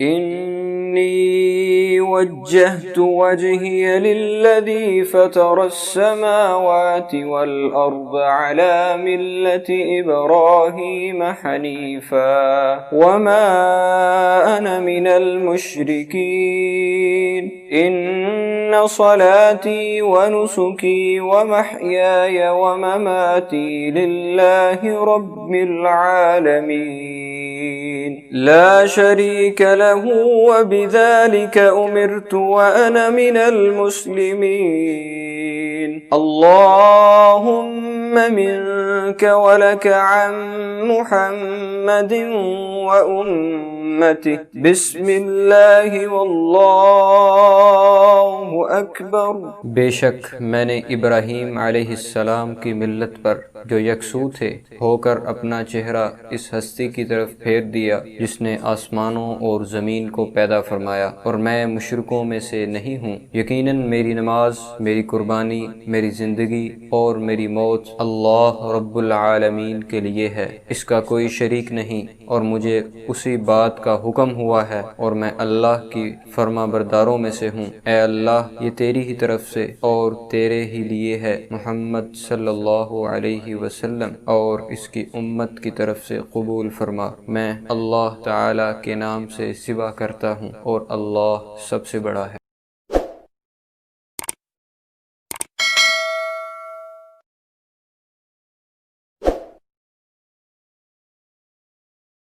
इन्नी वज्जहतु वजहिय लिल्लज़ी फ़तरस्समावाति वल अर्ज़ अला मिल्लति इब्राहीम हनीफ़ा वमा अना मिनल मुश्रिकीन इन्न सलाती व नुसुकी व महयाय व ममाती लिल्लाहि रब्बिल आलमीन ला शरीक लहू व बिज़ालिका उमिरतु व अना मिनल मुस्लिमीन अल्लाहुम्मा मिनका व लका अन मुहम्मदिन व उम्मतिही बिस्मिल्लाहि वल्लाहु अकबर। बेशक मैंने इब्राहीम अलैहिस्सलाम की मिल्लत पर जो यकसू थे होकर अपना चेहरा इस हस्ती की तरफ फेर दिया जिसने आसमानों और ज़मीन को पैदा फरमाया, और मैं मुशरिकों में से नहीं हूँ। यकीनन मेरी नमाज, मेरी कुर्बानी, मेरी ज़िंदगी और मेरी मौत अल्लाह रब्बुल आलमीन के लिए है, इसका कोई शरीक नहीं, और मुझे उसी बात का हुक्म हुआ है और मैं अल्लाह की फर्मा बरदारों में से हूँ। ए अल्लाह, ये तेरी ही तरफ से और तेरे ही लिए है। मुहम्मद सल्लल्लाहु अलैहि वसल्लम और इसकी उम्मत की तरफ से कबूल फरमा। मैं अल्लाह ताला के नाम से सिवा करता हूँ और अल्लाह सबसे बड़ा है।